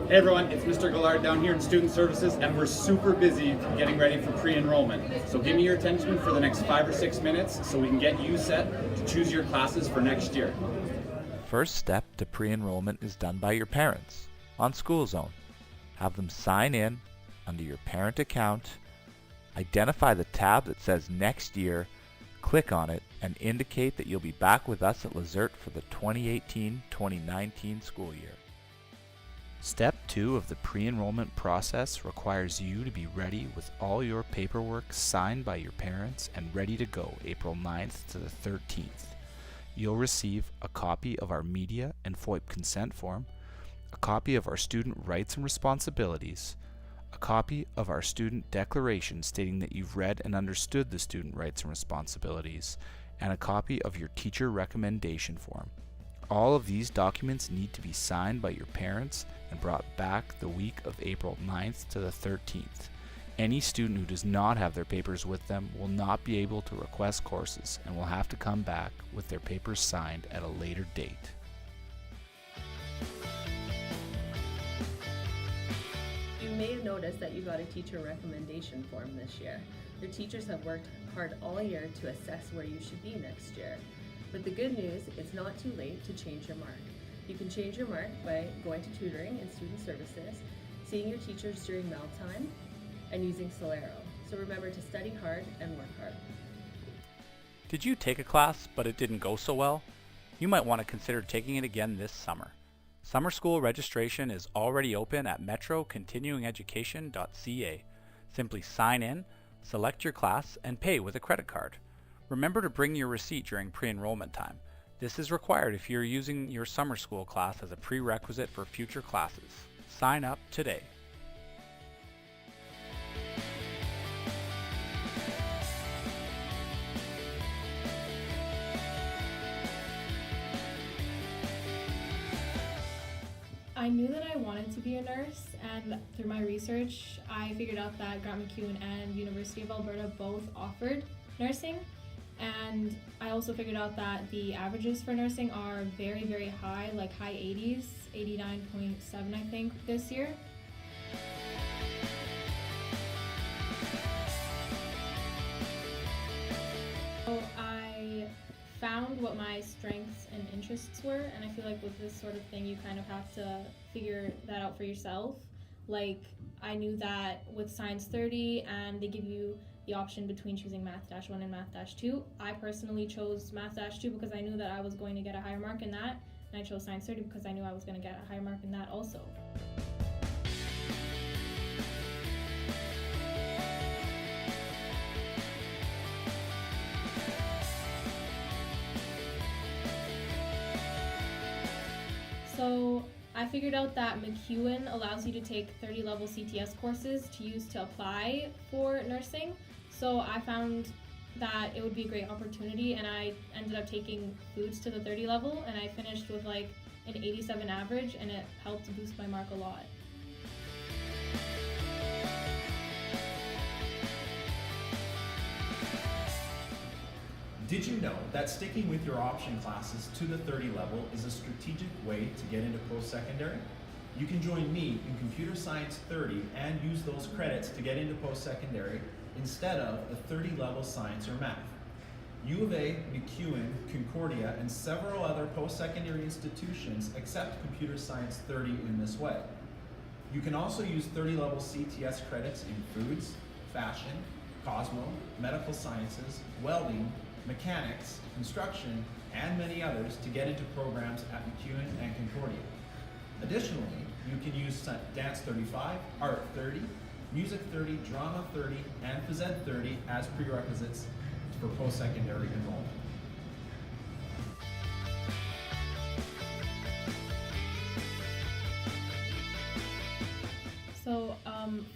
Hey everyone, it's Mr. Gallard down here in Student Services, and we're super busy getting ready for pre-enrollment. So give me your attention for the next 5 or 6 minutes so we can get you set to choose your classes for next year. First step to pre-enrollment is done by your parents on School Zone. Have them sign in under your parent account, identify the tab that says Next Year, click on it, and indicate that you'll be back with us at Lazerte for the 2018-2019 school year. Step 2 of the pre-enrollment process requires you to be ready with all your paperwork signed by your parents and ready to go April 9th to the 13th. You'll receive a copy of our media and FOIP consent form, a copy of our student rights and responsibilities, a copy of our student declaration stating that you've read and understood the student rights and responsibilities, and a copy of your teacher recommendation form. All of these documents need to be signed by your parents and brought back the week of April 9th to the 13th. Any student who does not have their papers with them will not be able to request courses and will have to come back with their papers signed at a later date. You may have noticed that you got a teacher recommendation form this year. Your teachers have worked hard all year to assess where you should be next year. But the good news, it's not too late to change your mark. You can change your mark by going to tutoring and student services, seeing your teachers during meal time, and using Solero. So remember to study hard and work hard. Did you take a class but it didn't go so well? You might want to consider taking it again this summer. Summer school registration is already open at metrocontinuingeducation.ca. Simply sign in, select your class, and pay with a credit card. Remember to bring your receipt during pre-enrollment time. This is required if you're using your summer school class as a prerequisite for future classes. Sign up today. I knew that I wanted to be a nurse, and through my research, I figured out that Grant MacEwan and University of Alberta both offered nursing. And I also figured out that the averages for nursing are very, very high, like high 80s, 89.7 I think this year. So I found what my strengths and interests were, and I feel like with this sort of thing you kind of have to figure that out for yourself. Like, I knew that with Science 30 and they give you the option between choosing Math-1 and Math-2. I personally chose Math-2 because I knew that I was going to get a higher mark in that, and I chose Science 30 because I knew I was going to get a higher mark in that also. So I figured out that MacEwan allows you to take 30-level CTS courses to use to apply for nursing. So I found that it would be a great opportunity, and I ended up taking foods to the 30 level, and I finished with like an 87 average, and it helped boost my mark a lot. Did you know that sticking with your option classes to the 30 level is a strategic way to get into post-secondary? You can join me in Computer Science 30 and use those credits to get into post-secondary instead of a 30-level science or math. U of A, MacEwan, Concordia, and several other post-secondary institutions accept Computer Science 30 in this way. You can also use 30-level CTS credits in foods, fashion, Cosmo, medical sciences, welding, mechanics, construction, and many others to get into programs at MacEwan and Concordia. Additionally, you can use Dance 35, Art 30, Music 30, Drama 30, and Phys Ed 30 as prerequisites for post-secondary enrollment. So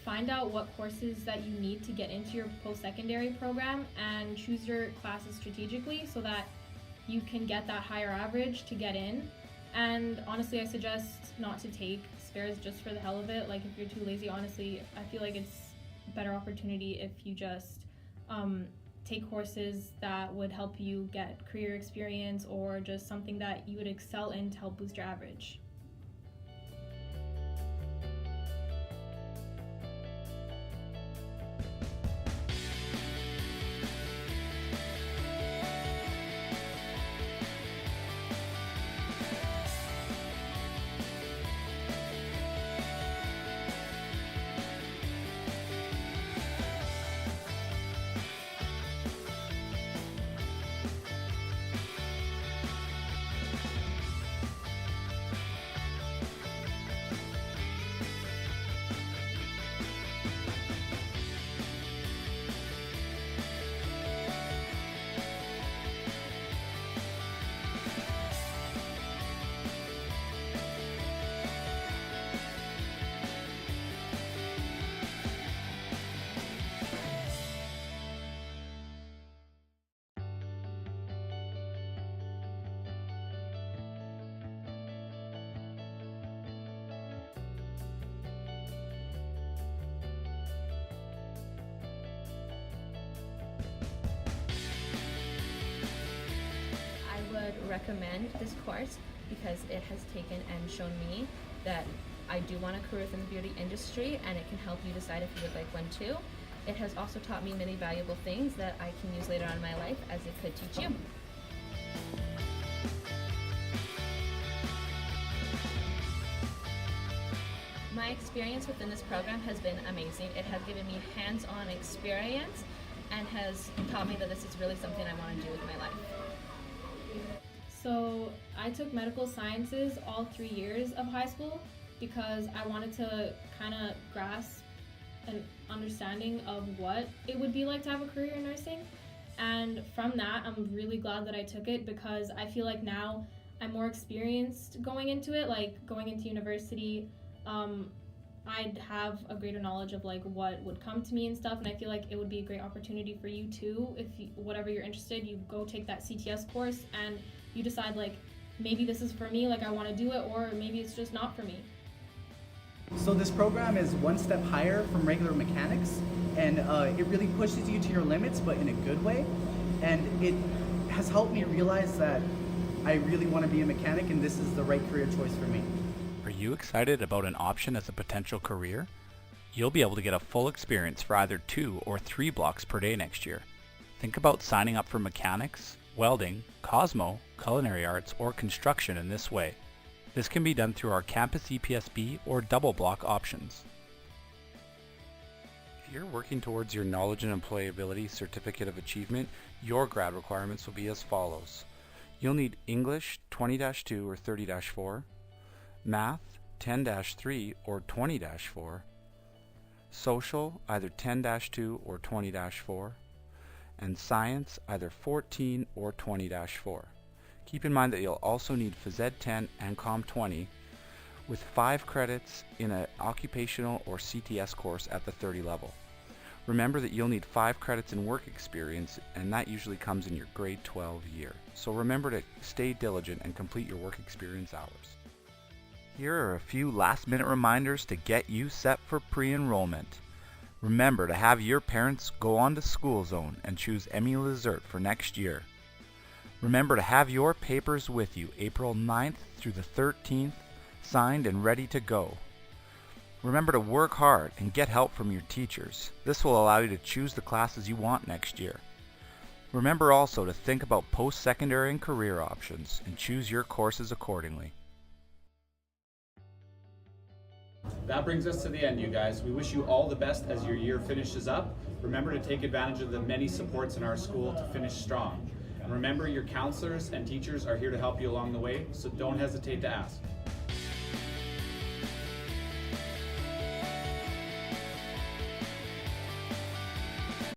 find out what courses that you need to get into your post-secondary program and choose your classes strategically so that you can get that higher average to get in. And honestly, I suggest not to take spares just for the hell of it. Like, if you're too lazy, honestly, I feel like it's a better opportunity if you just take courses that would help you get career experience or just something that you would excel in to help boost your average. recommend this course because it has taken and shown me that I do want a career within the beauty industry, and it can help you decide if you would like one too. It has also taught me many valuable things that I can use later on in my life, as it could teach you. My experience within this program has been amazing. It has given me hands-on experience and has taught me that this is really something I want to do with my life. So I took medical sciences all 3 years of high school because I wanted to kind of grasp an understanding of what it would be like to have a career in nursing. And from that, I'm really glad that I took it because I feel like now I'm more experienced going into it, like going into university. I'd have a greater knowledge of like what would come to me and stuff, and I feel like it would be a great opportunity for you too. If you, whatever you're interested, you go take that CTS course and you decide like maybe this is for me, like I want to do it, or maybe it's just not for me. So this program is one step higher from regular mechanics, and it really pushes you to your limits, but in a good way. And it has helped me realize that I really want to be a mechanic, and this is the right career choice for me. Are you excited about an option as a potential career? You'll be able to get a full experience for either 2 or 3 blocks per day next year. Think about signing up for mechanics, welding, Cosmo, culinary arts, or construction in this way. This can be done through our campus EPSB or double block options. If you're working towards your Knowledge and Employability Certificate of Achievement, your grad requirements will be as follows. You'll need English 20-2 or 30-4, Math 10-3 or 20-4, Social either 10-2 or 20-4, and Science either 14 or 20-4. Keep in mind that you'll also need Phys Ed 10 and Com 20 with 5 credits in an occupational or CTS course at the 30 level. Remember that you'll need 5 credits in work experience, and that usually comes in your grade 12 year. So remember to stay diligent and complete your work experience hours. Here are a few last-minute reminders to get you set for pre-enrollment. Remember to have your parents go on to School Zone and choose Emmy Lazerte for next year. Remember to have your papers with you April 9th through the 13th, signed and ready to go. Remember to work hard and get help from your teachers. This will allow you to choose the classes you want next year. Remember also to think about post-secondary and career options and choose your courses accordingly. That brings us to the end, you guys. We wish you all the best as your year finishes up. Remember to take advantage of the many supports in our school to finish strong. And remember, your counselors and teachers are here to help you along the way, so don't hesitate to ask.